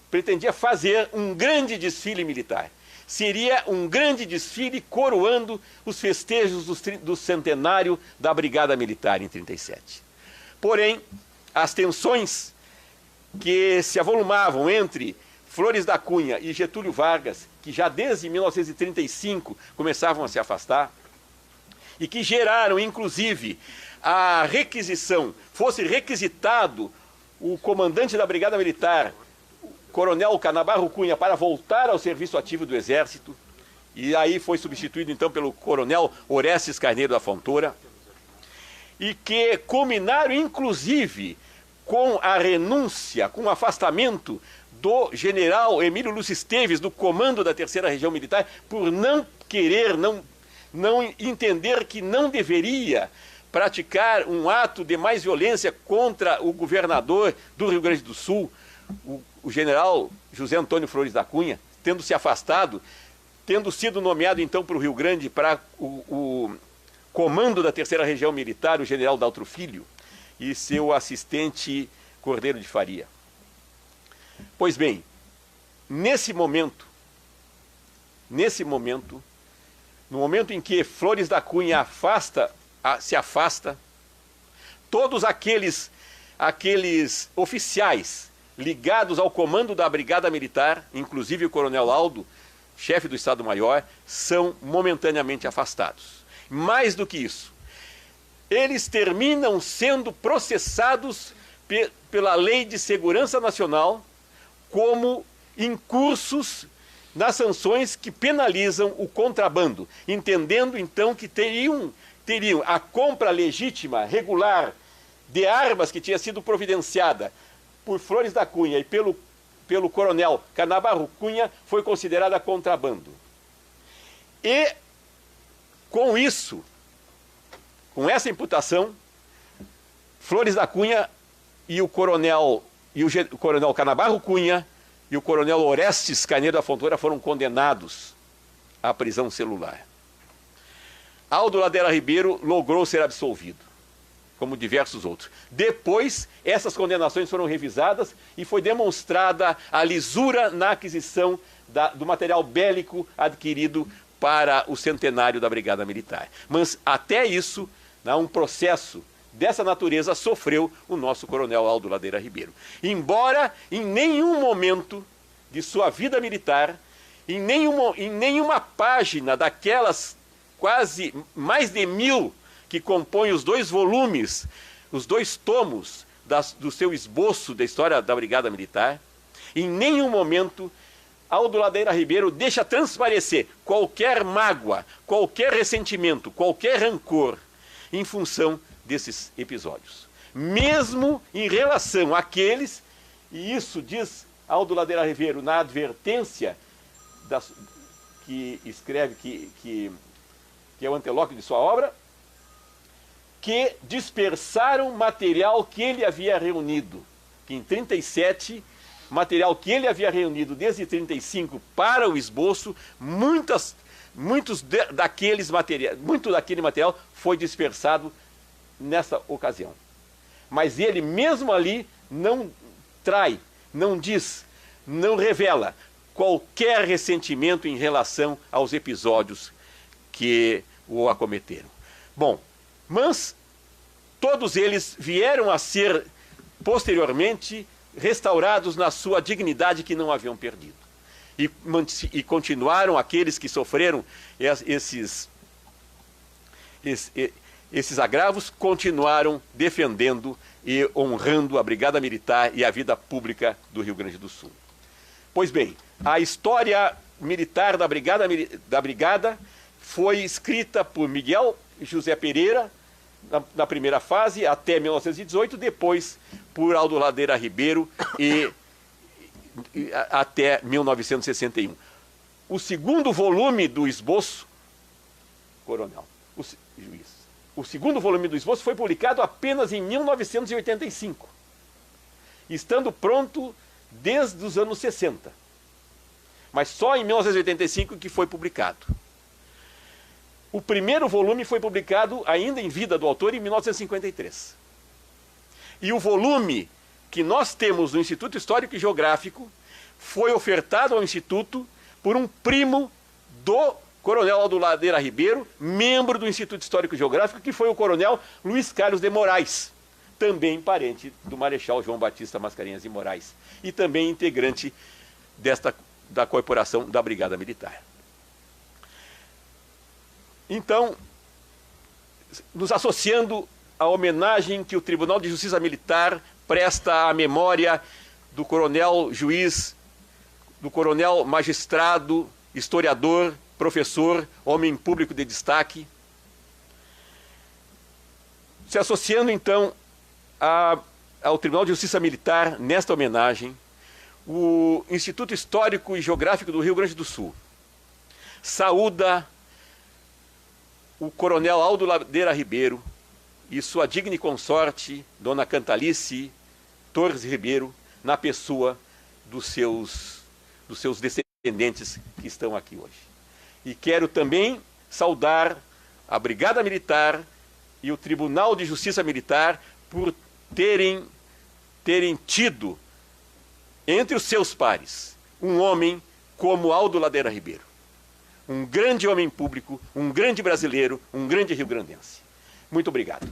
pretendia fazer um grande desfile militar. Seria um grande desfile coroando os festejos do centenário da Brigada Militar em 37. Porém, as tensões que se avolumavam entre Flores da Cunha e Getúlio Vargas, que já desde 1935 começavam a se afastar, e que geraram, inclusive, a requisição, fosse requisitado o comandante da Brigada Militar, Coronel Canabarro Cunha, para voltar ao serviço ativo do Exército, e aí foi substituído então pelo Coronel Orestes Carneiro da Fontoura, e que culminaram inclusive com a renúncia, com o afastamento do general Emílio Lúcio Esteves do comando da 3ª Região Militar, por não querer, não entender que não deveria praticar um ato de mais violência contra o governador do Rio Grande do Sul, o general José Antônio Flores da Cunha, tendo se afastado, tendo sido nomeado então para o Rio Grande para o comando da 3ª Região Militar, o general Daltro Filho, e seu assistente Cordeiro de Faria. Pois bem, nesse momento, no momento em que Flores da Cunha se afasta, todos aqueles oficiais ligados ao comando da Brigada Militar, inclusive o Coronel Aldo, chefe do Estado-Maior, são momentaneamente afastados. Mais do que isso, eles terminam sendo processados pela Lei de Segurança Nacional como incursos nas sanções que penalizam o contrabando, entendendo então que teriam a compra legítima, regular, de armas que tinha sido providenciada por Flores da Cunha e pelo coronel Canabarro Cunha foi considerada contrabando. E com isso, com essa imputação, Flores da Cunha e o coronel o coronel Canabarro Cunha e o coronel Orestes Carneiro da Fontoura foram condenados à prisão celular. Aldo Ladeira Ribeiro logrou ser absolvido, como diversos outros. Depois, essas condenações foram revisadas e foi demonstrada a lisura na aquisição do material bélico adquirido para o centenário da Brigada Militar. Mas até isso, um processo dessa natureza sofreu o nosso coronel Aldo Ladeira Ribeiro. Embora em nenhum momento de sua vida militar, em nenhuma página daquelas quase mais de 1000 que compõem os 2 volumes, os 2 tomos do seu esboço da história da Brigada Militar, em nenhum momento Aldo Ladeira Ribeiro deixa transparecer qualquer mágoa, qualquer ressentimento, qualquer rancor em função desses episódios. Mesmo em relação àqueles, e isso diz Aldo Ladeira Ribeiro na advertência que escreve, que é o antelóquio de sua obra, que dispersaram material que ele havia reunido, que em 37, material que ele havia reunido desde 35 para o esboço, muito daquele material foi dispersado nessa ocasião. Mas ele mesmo ali não trai, não diz, não revela qualquer ressentimento em relação aos episódios que o acometeram. Bom, mas todos eles vieram a ser posteriormente restaurados na sua dignidade que não haviam perdido. E continuaram aqueles que sofreram esses agravos, continuaram defendendo e honrando a Brigada Militar e a vida pública do Rio Grande do Sul. Pois bem, a história militar da Brigada foi escrita por Miguel José Pereira, na primeira fase, até 1918, depois por Aldo Ladeira Ribeiro e até 1961. O segundo volume do esboço, coronel, o segundo volume do esboço foi publicado apenas em 1985, estando pronto desde os anos 60. Mas só em 1985 que foi publicado. O primeiro volume foi publicado ainda em vida do autor em 1953. E o volume que nós temos no Instituto Histórico e Geográfico foi ofertado ao Instituto por um primo do coronel Aldo Ladeira Ribeiro, membro do Instituto Histórico e Geográfico, que foi o coronel Luiz Carlos de Moraes, também parente do Marechal João Batista Mascarenhas de Moraes, e também integrante da corporação da Brigada Militar. Então, nos associando à homenagem que o Tribunal de Justiça Militar presta à memória do coronel juiz, do coronel magistrado, historiador, professor, homem público de destaque. Se associando então ao Tribunal de Justiça Militar nesta homenagem, o Instituto Histórico e Geográfico do Rio Grande do Sul saúda o coronel Aldo Ladeira Ribeiro e sua digna consorte, dona Cantalice Torres Ribeiro, na pessoa dos seus descendentes que estão aqui hoje. E quero também saudar a Brigada Militar e o Tribunal de Justiça Militar por terem tido entre os seus pares um homem como Aldo Ladeira Ribeiro. Um grande homem público, um grande brasileiro, um grande rio-grandense. Muito obrigado.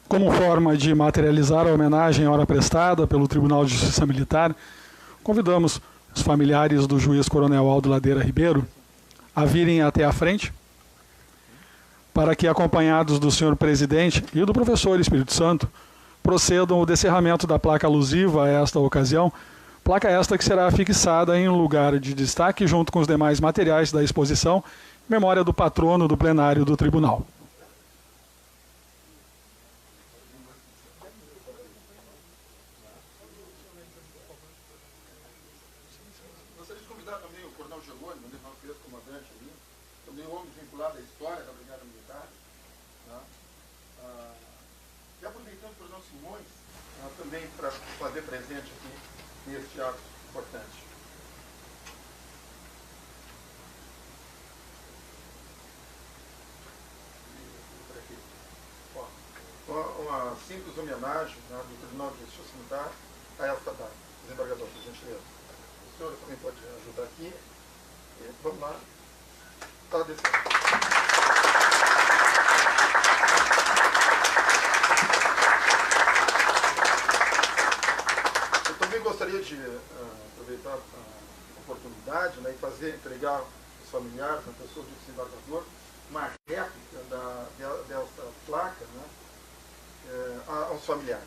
Como forma de materializar a homenagem à hora prestada pelo Tribunal de Justiça Militar, convidamos os familiares do juiz coronel Aldo Ladeira Ribeiro a virem até a frente, para que, acompanhados do senhor presidente e do professor Espírito Santo, procedam o descerramento da placa alusiva a esta ocasião, placa esta que será fixada em lugar de destaque junto com os demais materiais da exposição, em memória do patrono do plenário do tribunal. Vocês comandante ali, também homem vinculado à história da Brigada Militar. Tá? E aproveitando o Coronel Simões, também para fazer presente aqui neste ato importante. Uma simples homenagem, né, do Tribunal de Justiça Militar a esta data. Desembargador, por gentileza. O senhor também pode ajudar aqui. E vamos lá. Tá descendo. Eu também gostaria de aproveitar a oportunidade, né, e entregar aos familiares, na pessoa do desembargador, uma réplica desta placa, né, aos familiares.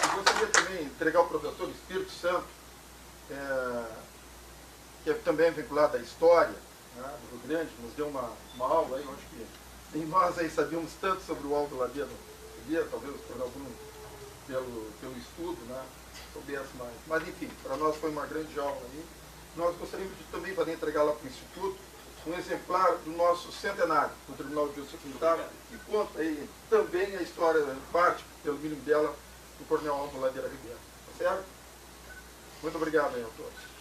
Eu gostaria também de entregar ao professor Espírito Santo, que é também vinculado à história, né, do Rio Grande, nos deu uma aula aí, onde que nem nós aí sabíamos tanto sobre o Aldo Ladeira Ribeiro, talvez por algum, pelo estudo, né, soubesse mais. Mas enfim, para nós foi uma grande aula aí. Nós gostaríamos de também poder entregar lá para o Instituto um exemplar do nosso centenário do Tribunal de Justiça Militar, que conta aí também a história, parte, pelo mínimo dela, do Coronel Aldo Ladeira Ribeiro. Tá certo? Muito obrigado aí a todos.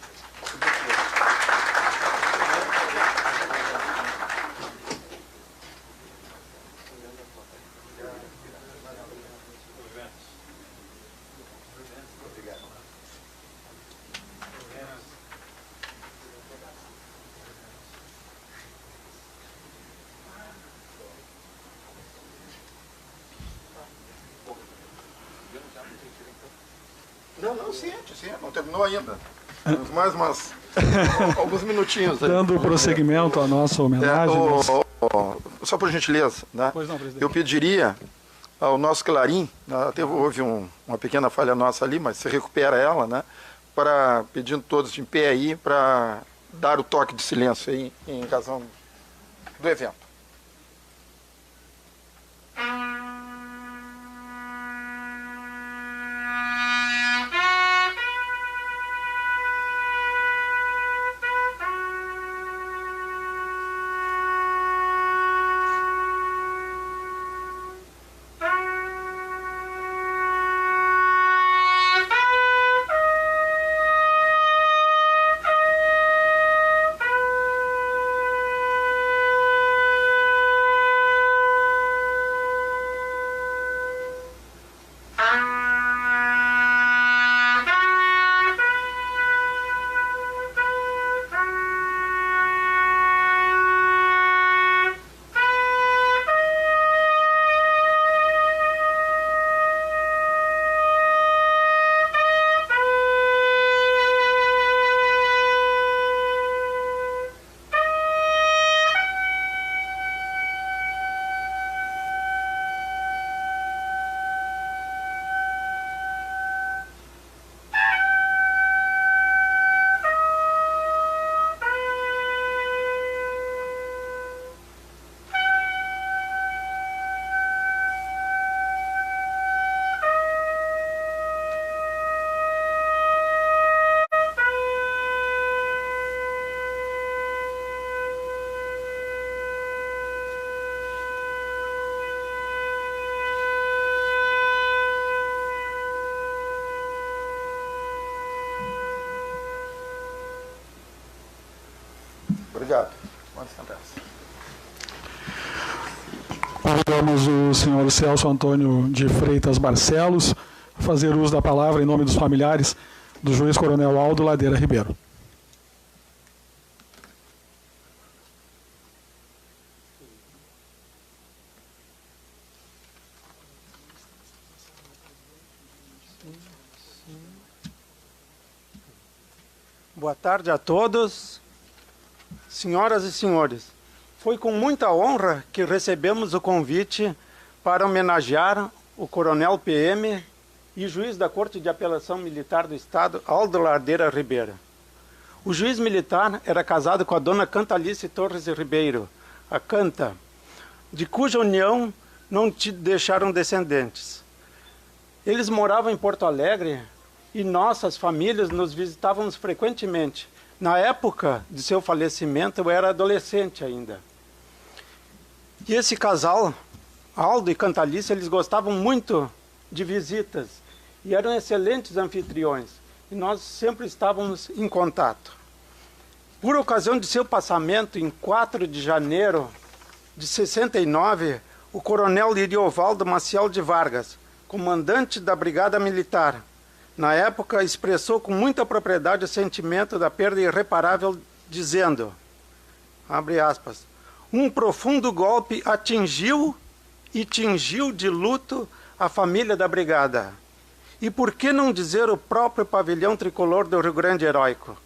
Não, sente, não terminou ainda. Temos mais alguns minutinhos aí. Dando prosseguimento à nossa homenagem. Só por gentileza, né? Pois não, presidente. Eu pediria ao nosso Clarim, né, houve uma pequena falha nossa ali, mas se recupera ela, né? Pedindo todos de pé aí para dar o toque de silêncio aí em razão do evento. Obrigado. Pode sentar-se. Convidamos o senhor Celso Antônio de Freitas Barcelos a fazer uso da palavra em nome dos familiares do juiz Coronel Aldo Ladeira Ribeiro. Boa tarde a todos, senhoras e senhores. Foi com muita honra que recebemos o convite para homenagear o Coronel PM e juiz da Corte de Apelação Militar do Estado, Aldo Ladeira Ribeiro. O juiz militar era casado com a dona Cantalice Torres Ribeiro, a Canta, de cuja união não deixaram descendentes. Eles moravam em Porto Alegre e nossas famílias nos visitávamos frequentemente. Na época de seu falecimento, eu era adolescente ainda. E esse casal, Aldo e Cantalice, eles gostavam muito de visitas e eram excelentes anfitriões. E nós sempre estávamos em contato. Por ocasião de seu passamento, em 4 de janeiro de 69, o coronel Liriovaldo Maciel de Vargas, comandante da Brigada Militar, na época expressou com muita propriedade o sentimento da perda irreparável, dizendo, abre aspas, um profundo golpe atingiu e tingiu de luto a família da Brigada. E por que não dizer o próprio pavilhão tricolor do Rio Grande Heróico?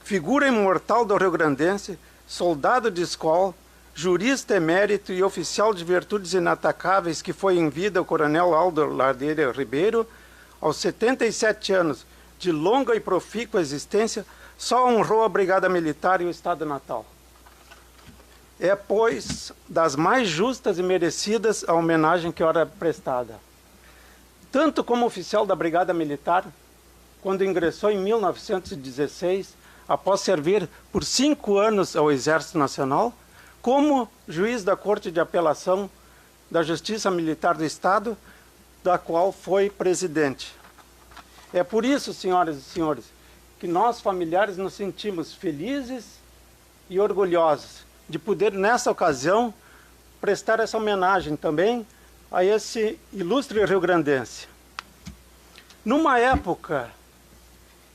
Figura imortal do rio-grandense, soldado de escola, jurista emérito e oficial de virtudes inatacáveis que foi em vida o coronel Aldo Ladeira Ribeiro, aos 77 anos de longa e profícua existência, só honrou a Brigada Militar e o Estado Natal. É, pois, das mais justas e merecidas a homenagem que ora prestada. Tanto como oficial da Brigada Militar, quando ingressou em 1916, após servir por 5 anos ao Exército Nacional, como juiz da Corte de Apelação da Justiça Militar do Estado, da qual foi presidente. É por isso, senhoras e senhores, que nós familiares nos sentimos felizes e orgulhosos de poder, nessa ocasião, prestar essa homenagem também a esse ilustre rio-grandense. Numa época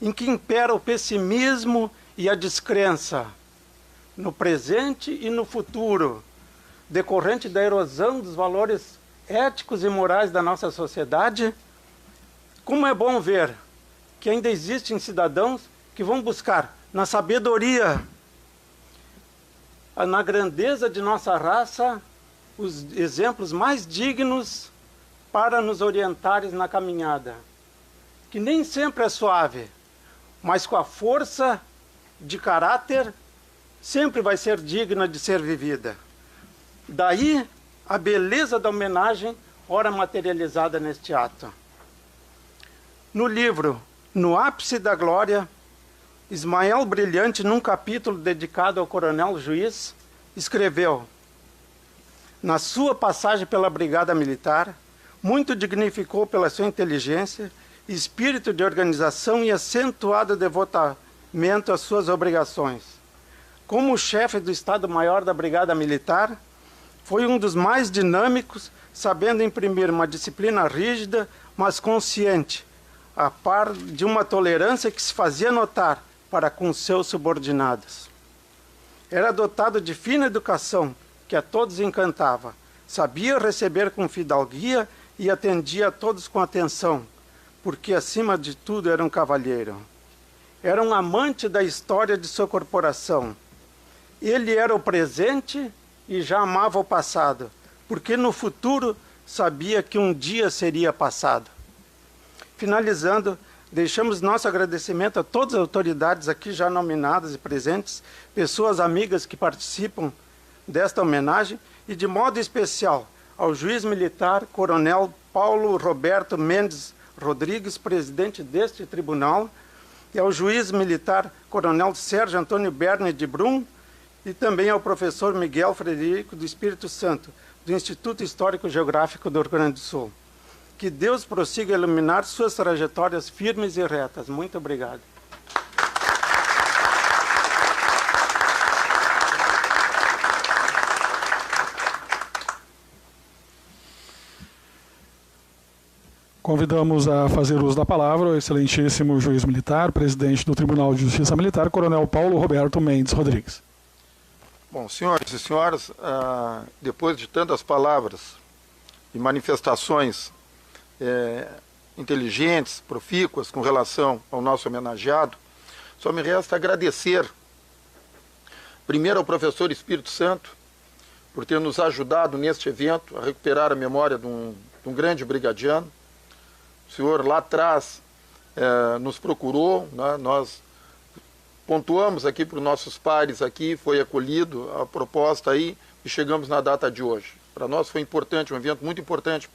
em que impera o pessimismo e a descrença, no presente e no futuro, decorrente da erosão dos valores éticos e morais da nossa sociedade, como é bom ver que ainda existem cidadãos que vão buscar na sabedoria, na grandeza de nossa raça, os exemplos mais dignos para nos orientarem na caminhada, que nem sempre é suave, mas com a força de caráter sempre vai ser digna de ser vivida. Daí a beleza da homenagem, ora materializada neste ato. No livro No Ápice da Glória, Ismael Brilhante, num capítulo dedicado ao coronel juiz, escreveu: na sua passagem pela Brigada Militar, muito dignificou pela sua inteligência, espírito de organização e acentuado devotamento às suas obrigações. Como chefe do Estado-Maior da Brigada Militar, foi um dos mais dinâmicos, sabendo imprimir uma disciplina rígida, mas consciente, a par de uma tolerância que se fazia notar para com seus subordinados. Era dotado de fina educação, que a todos encantava, sabia receber com fidalguia e atendia a todos com atenção, porque acima de tudo era um cavalheiro. Era um amante da história de sua corporação. Ele era o presente e já amava o passado, porque no futuro sabia que um dia seria passado. Finalizando, deixamos nosso agradecimento a todas as autoridades aqui já nominadas e presentes, pessoas amigas que participam desta homenagem e, de modo especial, ao juiz militar, coronel Paulo Roberto Mendes Rodrigues, presidente deste tribunal, e ao juiz militar, coronel Sérgio Antônio Berni de Brum, e também ao professor Miguel Frederico do Espírito Santo, do Instituto Histórico Geográfico do Rio Grande do Sul. Que Deus prossiga a iluminar suas trajetórias firmes e retas. Muito obrigado. Convidamos a fazer uso da palavra o excelentíssimo juiz militar, presidente do Tribunal de Justiça Militar, coronel Paulo Roberto Mendes Rodrigues. Bom, senhores e senhoras, depois de tantas palavras e manifestações inteligentes, profícuas com relação ao nosso homenageado, só me resta agradecer primeiro ao professor Espírito Santo por ter nos ajudado neste evento a recuperar a memória de um grande brigadiano. O senhor lá atrás nos procurou, né? Nós pontuamos aqui para os nossos pares aqui, foi acolhido a proposta aí e chegamos na data de hoje. Para nós foi importante, um evento muito importante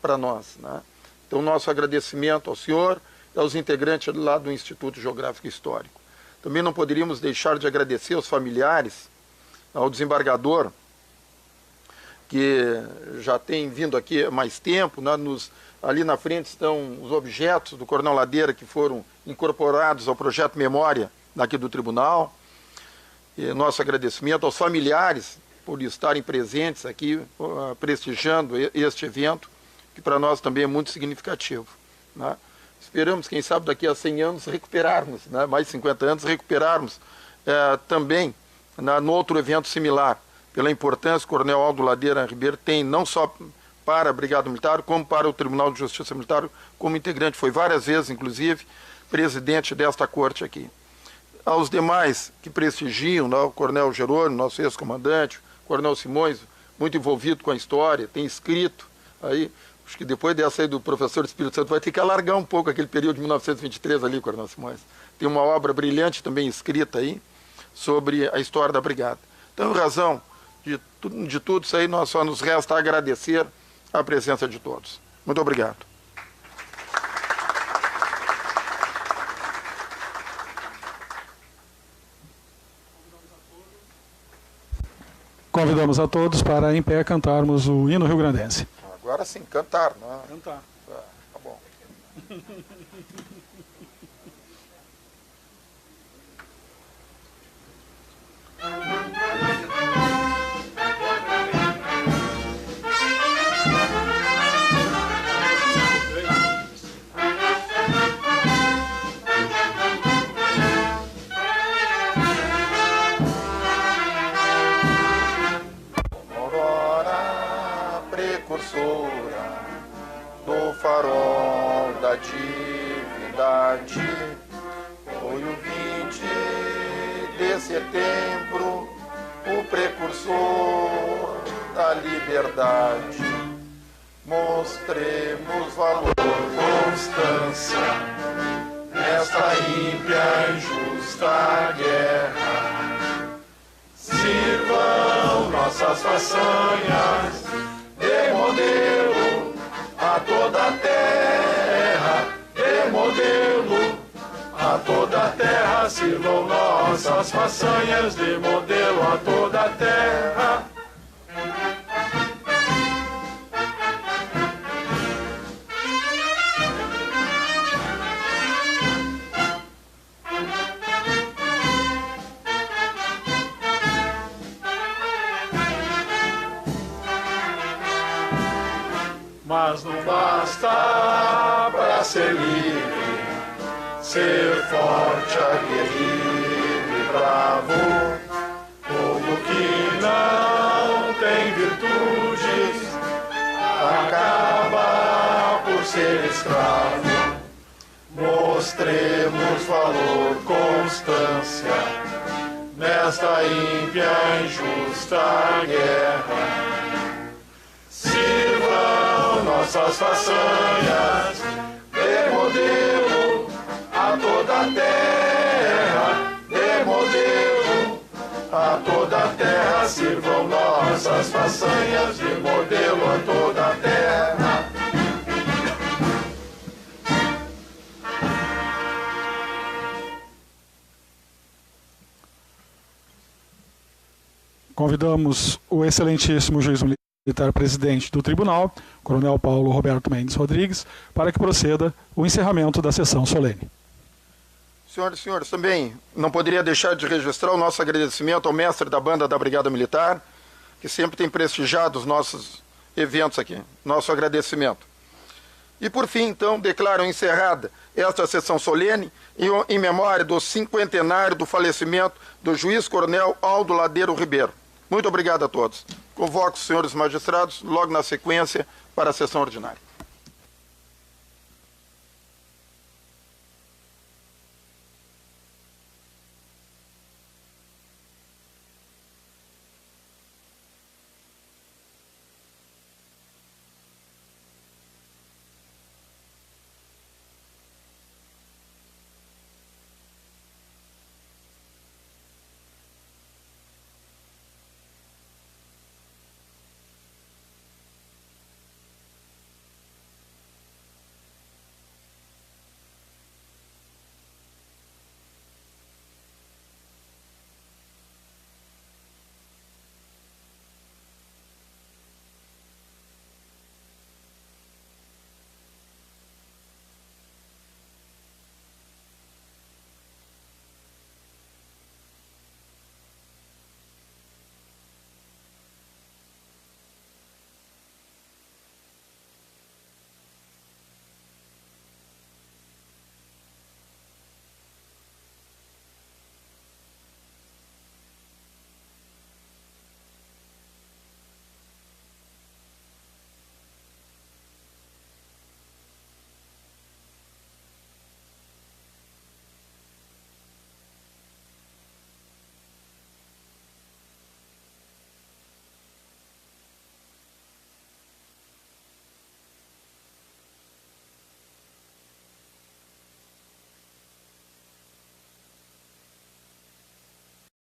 para nós, né? Então, nosso agradecimento ao senhor e aos integrantes lá do Instituto Geográfico e Histórico. Também não poderíamos deixar de agradecer aos familiares, ao desembargador, que já tem vindo aqui há mais tempo, né? Ali na frente estão os objetos do Coronel Ladeira que foram incorporados ao projeto Memória daqui do Tribunal. E nosso agradecimento aos familiares por estarem presentes aqui, prestigiando este evento, que para nós também é muito significativo, né? Esperamos, quem sabe, daqui a 100 anos recuperarmos, né? Mais 50 anos, recuperarmos também no outro evento similar, pela importância que o Coronel Aldo Ladeira Ribeiro tem, não só para a Brigada Militar, como para o Tribunal de Justiça Militar, como integrante. Foi várias vezes, inclusive, presidente desta corte aqui. Aos demais que prestigiam, né? O Coronel Jerônimo, nosso ex-comandante, o Coronel Simões, muito envolvido com a história, tem escrito aí. Acho que depois dessa aí do professor Espírito Santo vai ter que alargar um pouco aquele período de 1923 ali, Coronel Simões. Tem uma obra brilhante também escrita aí sobre a história da Brigada. Então, em razão de tudo isso aí, nós só nos resta agradecer a presença de todos. Muito obrigado. Convidamos a todos para, em pé, cantarmos o hino rio-grandense. Agora sim, cantar, né? Cantar. Tá bom. Aurora precursora do farol da divindade, foi o 20 de setembro, o precursor da liberdade. Mostremos valor, constância, nesta ímpia e justa guerra. Sirvam nossas façanhas de modelo a toda a terra, de modelo a toda a terra. Sirvam nossas façanhas de modelo a toda a terra. Mas não basta para ser livre, ser forte, aguerrido e bravo. Povo que não tem virtudes acaba por ser escravo. Mostremos valor, constância, nesta ímpia e injusta guerra. Sirvam nossas façanhas de modelo a toda a terra, de modelo a toda a terra. Sirvam nossas façanhas de modelo a toda a terra. Convidamos o excelentíssimo juiz militar presidente do Tribunal, Coronel Paulo Roberto Mendes Rodrigues, para que proceda o encerramento da sessão solene. Senhoras e senhores, também não poderia deixar de registrar o nosso agradecimento ao mestre da banda da Brigada Militar, que sempre tem prestigiado os nossos eventos aqui. Nosso agradecimento. E por fim, então, declaro encerrada esta sessão solene em memória do cinquentenário do falecimento do juiz coronel Aldo Ladeira Ribeiro. Muito obrigado a todos. Convoco os senhores magistrados logo na sequência para a sessão ordinária.